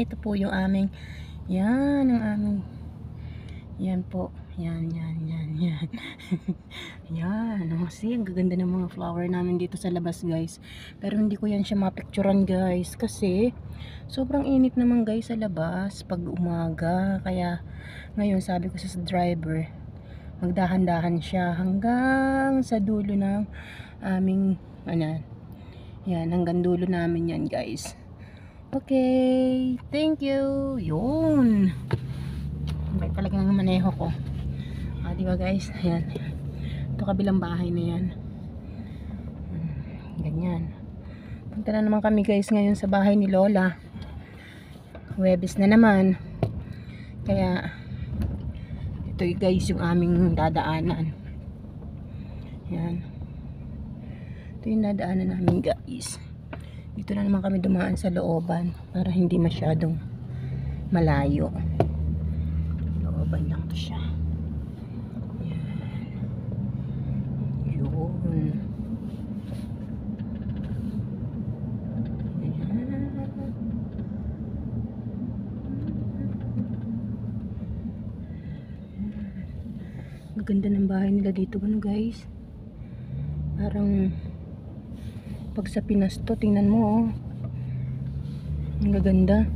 Ito po yung aming, yan ang aming, yan po, yan. Yan, kasi ang gaganda ng mga flower namin dito sa labas guys. Pero hindi ko yan siya mapicturan guys, kasi sobrang init naman guys sa labas pag umaga. Kaya ngayon sabi ko sa driver, magdahan-dahan siya hanggang sa dulo ng aming, ano, yan, hanggang dulo namin yan guys. Okay, thank you. Yun. May talaga ng maneho ko. Diba guys? Ayan. Ito kabilang bahay na yan. Ganyan. Punta na naman kami guys ngayon sa bahay ni Lola. Huwebes na naman. Kaya ito guys yung aming dadaanan. Yan. Ito yung dadaanan namin guys. Dito na naman kami dumaan sa looban para hindi masyadong malayo. Looban lang to siya. Yan. Yun. Yan. Maganda ng bahay nila dito guys. Parang pag sa Pinas to, tingnan mo oh. Ang gaganda.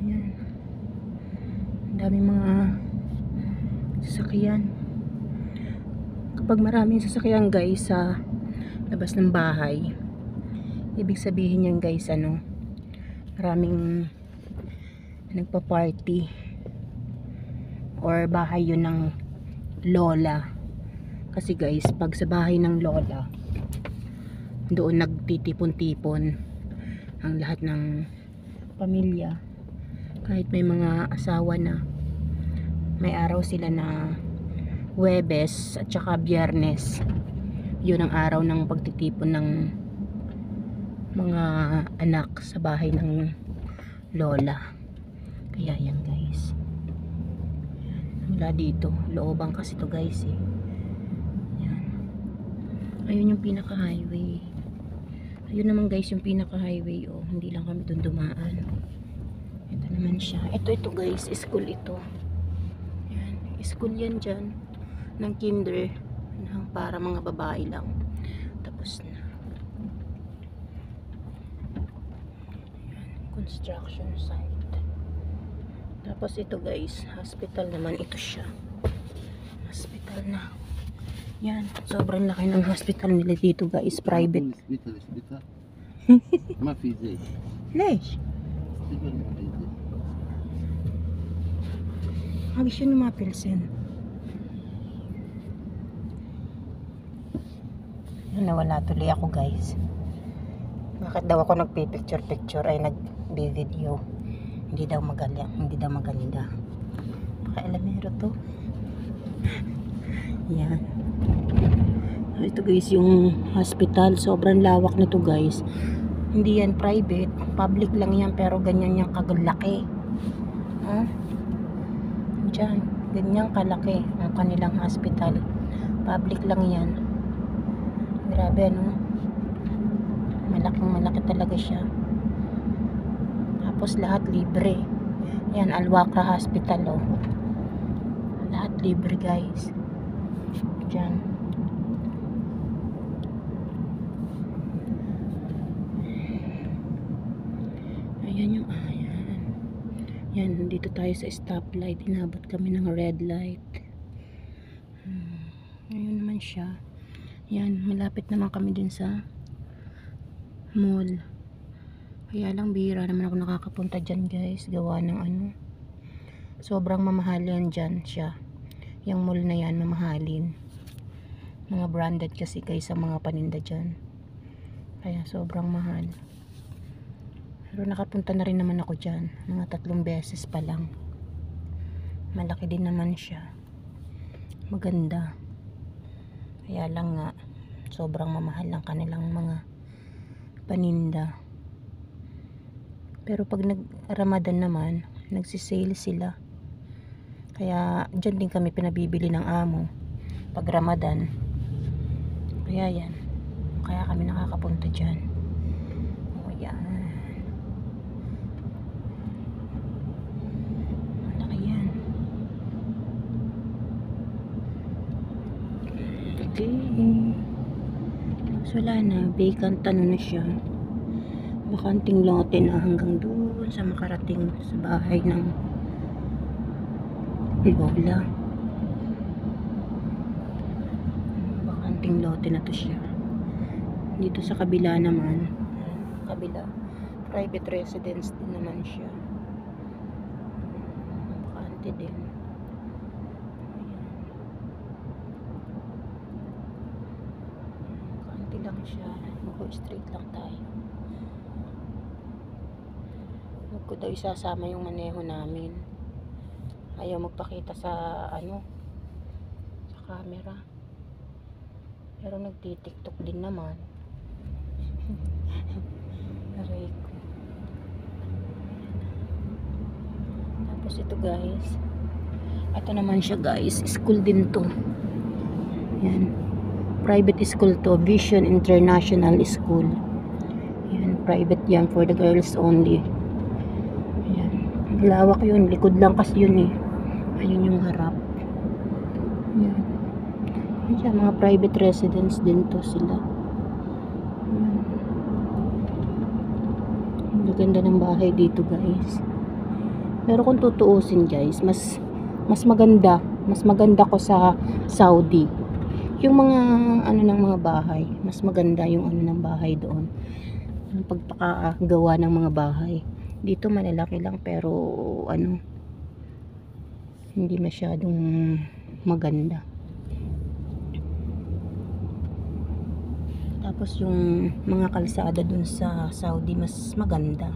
Ayan. Ang daming mga sasakyan. Kapag maraming sasakyan guys sa labas ng bahay, ibig sabihin yan guys, ano, maraming nagpa-party or bahay yun ng lola. Kasi guys, pag sa bahay ng lola, doon nagtitipon-tipon ang lahat ng pamilya. Kahit may mga asawa na, may araw sila na Huwebes at saka Biyernes. Yun ang araw ng pagtitipon ng mga anak sa bahay ng lola. Kaya yan guys. Wala dito. Looban kasi to guys eh. Yan. Ayun yung pinaka-highway. Ayun naman guys yung pinaka-highway oh. Hindi lang kami doon dumaan. Ito naman siya. Ito guys, school ito. Yan. School yan dyan. Ng kinder. Para mga babae lang. Tapos na. Yan. Construction site. Tapos ito guys, hospital naman. Ito siya. Hospital na. Yan, sobrang laki ng hospital nila dito guys, private. ما في زيت. ليش؟ Abi siya numapilsin. Nawala tuloy ako guys. Bakit daw ako nagpipicture ay nag-video? Hindi daw magaling, hindi daw maganda. Paka-elemero to. Yan. Ito guys yung hospital. Sobrang lawak nito guys. Hindi yan private. Public lang yan. Pero ganyan yung kagalaki. Diyan. Ganyan kalaki ang kanilang hospital. Public lang yan. Grabe no. Malaking malaki talaga siya. Tapos lahat libre. Yan. Al-Wakra Hospital oh. Lahat libre guys. Diyan. Ayan yung ayan. Yan, dito tayo sa stoplight. Inabot kami ng red light. Ayun naman siya. Yan, malapit naman kami din sa mall. Kaya lang bihira naman ako nakakapunta dyan guys. Gawa ng ano. Sobrang mamahal yan dyan siya. Yung mall na yan, mamahalin. Mga branded kasi guys sa mga paninda dyan. Kaya sobrang mahal. Pero nakapunta na rin naman ako dyan. Mga 3 beses pa lang. Malaki din naman siya. Maganda. Kaya lang nga, sobrang mamahal lang kanilang mga paninda. Pero pag nag-Ramadan naman, nagsisale sila. Kaya dyan din kami pinabibili ng amo. Pag Ramadan. Kaya yan. Kaya kami nakakapunta dyan. O yan. Okay. So, wala na. Vacant ano na siya. Bakanting lote na hanggang doon sa makarating sa bahay ng lola. Bakanting lote na to siya. Dito sa kabila naman, kabila, private residence din naman siya. Bakante din. Bakante lang siya. Mag-straight lang tayo. Huwag ko daw isasama yung maneho namin. Ayaw magpakita sa ano, sa camera. Pero nagtitiktok din naman. Aray ko. Tapos ito guys, ito naman siya guys, school din to. Yan, private school to, Vision International School. Yan, private yan, for the girls only. Yan, lawak yun, likod lang kasi yun eh. Ayun yung harap. Yan, yan siya, mga private residence din to sila. Ganda ng bahay dito guys. Pero kung tutuusin guys, mas maganda ko sa Saudi. Yung mga ano ng mga bahay, mas maganda yung ano ng bahay doon. Yung pagpakagawa ng mga bahay. Dito malalaki lang pero ano, hindi masyadong maganda. Tapos yung mga kalsada dun sa Saudi mas maganda.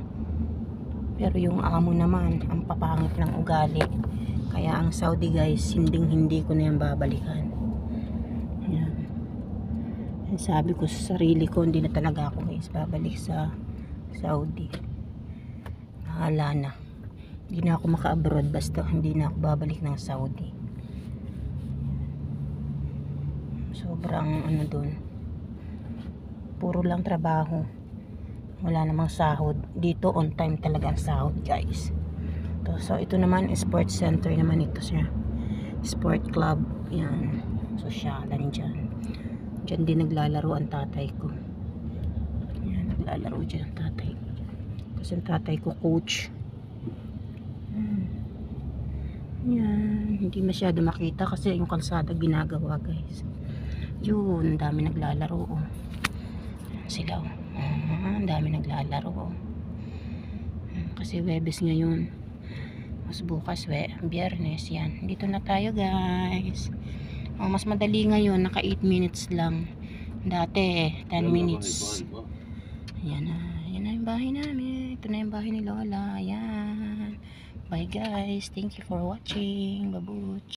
Pero yung amo naman, ang papangit ng ugali. Kaya ang Saudi guys, hindi ko na yan babalikan. Yan. Sabi ko sa sarili ko, hindi na talaga ako guys babalik sa Saudi. Nahala na. Hindi na ako maka-abroad basta hindi na ako babalik ng Saudi. Sobrang ano dun, puro lang trabaho, wala namang sahod. Dito on time talaga ang sahod guys. So ito naman sports center naman ito siya, sport club yan, sosyalan dyan. Dyan din naglalaro ang tatay ko. Yan, naglalaro dyan ang tatay ko kasi ang tatay ko coach. Yan, hindi masyado makita kasi yung kalsada ginagawa guys. Yun, dami naglalaro oh. Sila oh. Ang dami naglalaro oh. Kasi Webes ngayon. Mas bukas Biyernes yan. Dito na tayo guys. Mas madali ngayon, naka 8 minutes lang. Dati 10 minutes. Ayan na. Ayan na yung bahay namin. Ito na yung bahay ni Lola. Ayan. Bye guys. Thank you for watching. Babuch.